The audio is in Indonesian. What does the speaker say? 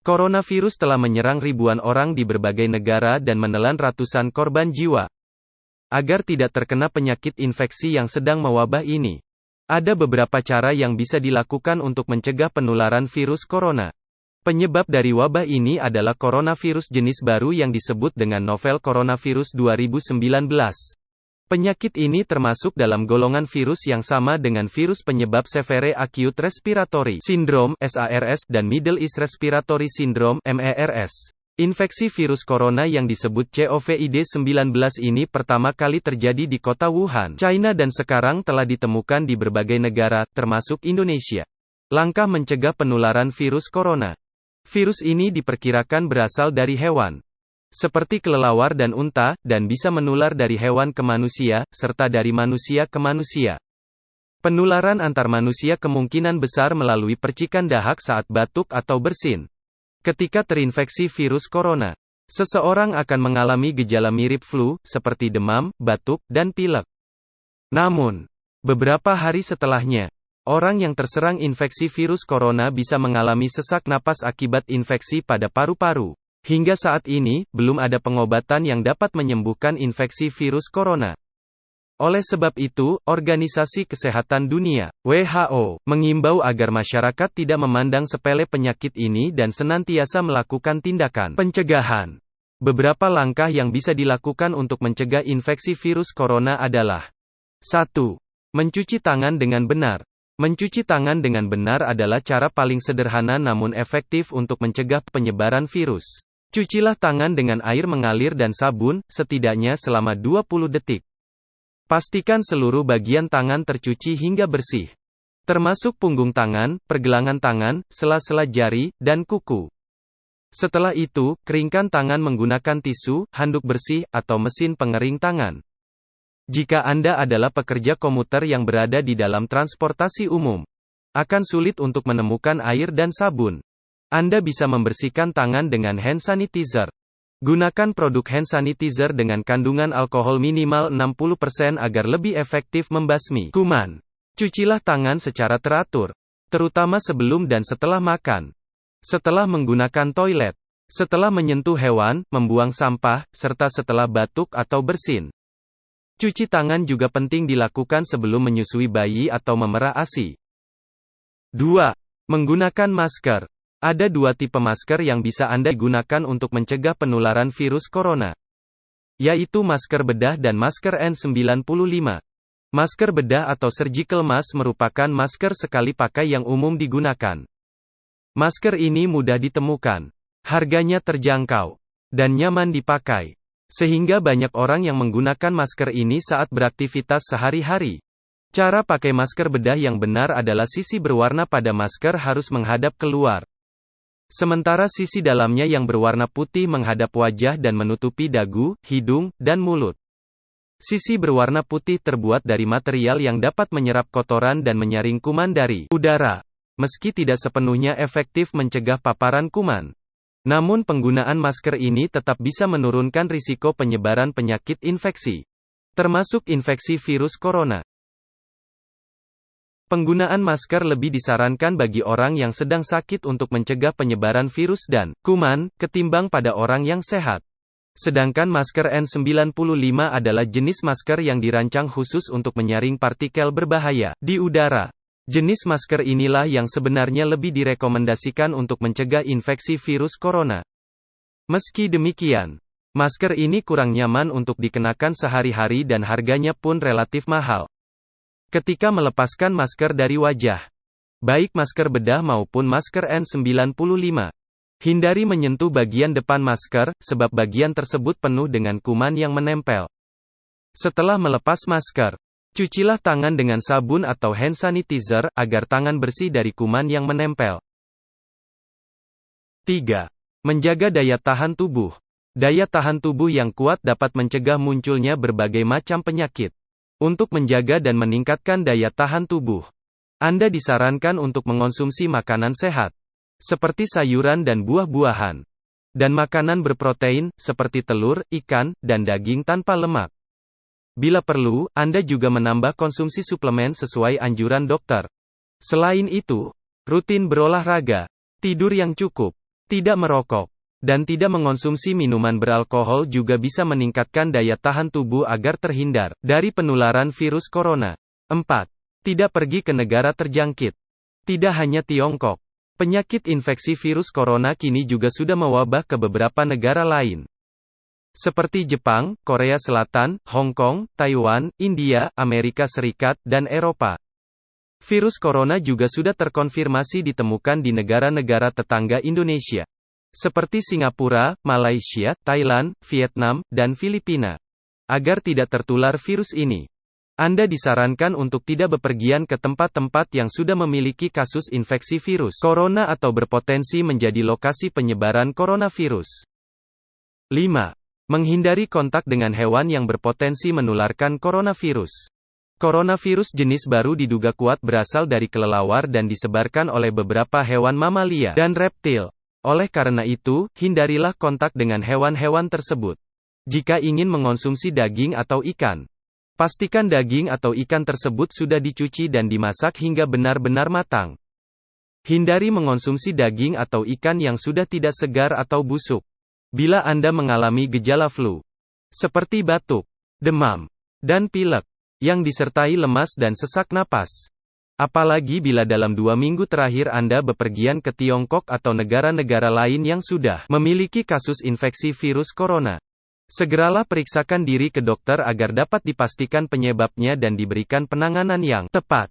Coronavirus telah menyerang ribuan orang di berbagai negara dan menelan ratusan korban jiwa. Agar tidak terkena penyakit infeksi yang sedang mewabah ini, ada beberapa cara yang bisa dilakukan untuk mencegah penularan virus corona. Penyebab dari wabah ini adalah coronavirus jenis baru yang disebut dengan novel coronavirus 2019. Penyakit ini termasuk dalam golongan virus yang sama dengan virus penyebab Severe Acute Respiratory Syndrome (SARS) dan Middle East Respiratory Syndrome (MERS). Infeksi virus corona yang disebut COVID-19 ini pertama kali terjadi di kota Wuhan, China dan sekarang telah ditemukan di berbagai negara, termasuk Indonesia. Langkah mencegah penularan virus corona. Virus ini diperkirakan berasal dari hewan, seperti kelelawar dan unta, dan bisa menular dari hewan ke manusia, serta dari manusia ke manusia. Penularan antar manusia kemungkinan besar melalui percikan dahak saat batuk atau bersin. Ketika terinfeksi virus corona, seseorang akan mengalami gejala mirip flu, seperti demam, batuk, dan pilek. Namun, beberapa hari setelahnya, orang yang terserang infeksi virus corona bisa mengalami sesak napas akibat infeksi pada paru-paru. Hingga saat ini, belum ada pengobatan yang dapat menyembuhkan infeksi virus corona. Oleh sebab itu, Organisasi Kesehatan Dunia (WHO) mengimbau agar masyarakat tidak memandang sepele penyakit ini dan senantiasa melakukan tindakan pencegahan. Beberapa langkah yang bisa dilakukan untuk mencegah infeksi virus corona adalah: 1. Mencuci tangan dengan benar. Mencuci tangan dengan benar adalah cara paling sederhana namun efektif untuk mencegah penyebaran virus. Cucilah tangan dengan air mengalir dan sabun, setidaknya selama 20 detik. Pastikan seluruh bagian tangan tercuci hingga bersih, termasuk punggung tangan, pergelangan tangan, sela-sela jari, dan kuku. Setelah itu, keringkan tangan menggunakan tisu, handuk bersih, atau mesin pengering tangan. Jika Anda adalah pekerja komuter yang berada di dalam transportasi umum, akan sulit untuk menemukan air dan sabun. Anda bisa membersihkan tangan dengan hand sanitizer. Gunakan produk hand sanitizer dengan kandungan alkohol minimal 60% agar lebih efektif membasmi kuman. Cucilah tangan secara teratur, terutama sebelum dan setelah makan, setelah menggunakan toilet, setelah menyentuh hewan, membuang sampah, serta setelah batuk atau bersin. Cuci tangan juga penting dilakukan sebelum menyusui bayi atau memerah ASI. 2. Menggunakan masker. Ada dua tipe masker yang bisa Anda gunakan untuk mencegah penularan virus corona, yaitu masker bedah dan masker N95. Masker bedah atau surgical mask merupakan masker sekali pakai yang umum digunakan. Masker ini mudah ditemukan, harganya terjangkau, dan nyaman dipakai, sehingga banyak orang yang menggunakan masker ini saat beraktivitas sehari-hari. Cara pakai masker bedah yang benar adalah sisi berwarna pada masker harus menghadap keluar, sementara sisi dalamnya yang berwarna putih menghadap wajah dan menutupi dagu, hidung, dan mulut. Sisi berwarna putih terbuat dari material yang dapat menyerap kotoran dan menyaring kuman dari udara, meski tidak sepenuhnya efektif mencegah paparan kuman. Namun penggunaan masker ini tetap bisa menurunkan risiko penyebaran penyakit infeksi, termasuk infeksi virus corona. Penggunaan masker lebih disarankan bagi orang yang sedang sakit untuk mencegah penyebaran virus dan kuman, ketimbang pada orang yang sehat. Sedangkan masker N95 adalah jenis masker yang dirancang khusus untuk menyaring partikel berbahaya di udara. Jenis masker inilah yang sebenarnya lebih direkomendasikan untuk mencegah infeksi virus corona. Meski demikian, masker ini kurang nyaman untuk dikenakan sehari-hari dan harganya pun relatif mahal. Ketika melepaskan masker dari wajah, baik masker bedah maupun masker N95, hindari menyentuh bagian depan masker, sebab bagian tersebut penuh dengan kuman yang menempel. Setelah melepas masker, cucilah tangan dengan sabun atau hand sanitizer, agar tangan bersih dari kuman yang menempel. 3. Menjaga daya tahan tubuh. Daya tahan tubuh yang kuat dapat mencegah munculnya berbagai macam penyakit. Untuk menjaga dan meningkatkan daya tahan tubuh, Anda disarankan untuk mengonsumsi makanan sehat, seperti sayuran dan buah-buahan, dan makanan berprotein, seperti telur, ikan, dan daging tanpa lemak. Bila perlu, Anda juga menambah konsumsi suplemen sesuai anjuran dokter. Selain itu, rutin berolahraga, tidur yang cukup, Tidak merokok dan tidak mengonsumsi minuman beralkohol juga bisa meningkatkan daya tahan tubuh agar terhindar dari penularan virus corona. 4. Tidak pergi ke negara terjangkit. Tidak hanya Tiongkok. Penyakit infeksi virus corona kini juga sudah mewabah ke beberapa negara lain. Seperti Jepang, Korea Selatan, Hong Kong, Taiwan, India, Amerika Serikat, dan Eropa. Virus corona juga sudah terkonfirmasi ditemukan di negara-negara tetangga Indonesia. Seperti Singapura, Malaysia, Thailand, Vietnam, dan Filipina. Agar tidak tertular virus ini, Anda disarankan untuk tidak bepergian ke tempat-tempat yang sudah memiliki kasus infeksi virus corona atau berpotensi menjadi lokasi penyebaran coronavirus. 5. Menghindari kontak dengan hewan yang berpotensi menularkan coronavirus. Coronavirus jenis baru diduga kuat berasal dari kelelawar dan disebarkan oleh beberapa hewan mamalia dan reptil. Oleh karena itu, hindarilah kontak dengan hewan-hewan tersebut. Jika ingin mengonsumsi daging atau ikan, pastikan daging atau ikan tersebut sudah dicuci dan dimasak hingga benar-benar matang. Hindari mengonsumsi daging atau ikan yang sudah tidak segar atau busuk. Bila Anda mengalami gejala flu, seperti batuk, demam, dan pilek, yang disertai lemas dan sesak napas. Apalagi bila dalam 2 minggu terakhir Anda bepergian ke Tiongkok atau negara-negara lain yang sudah memiliki kasus infeksi virus corona. Segeralah periksakan diri ke dokter agar dapat dipastikan penyebabnya dan diberikan penanganan yang tepat.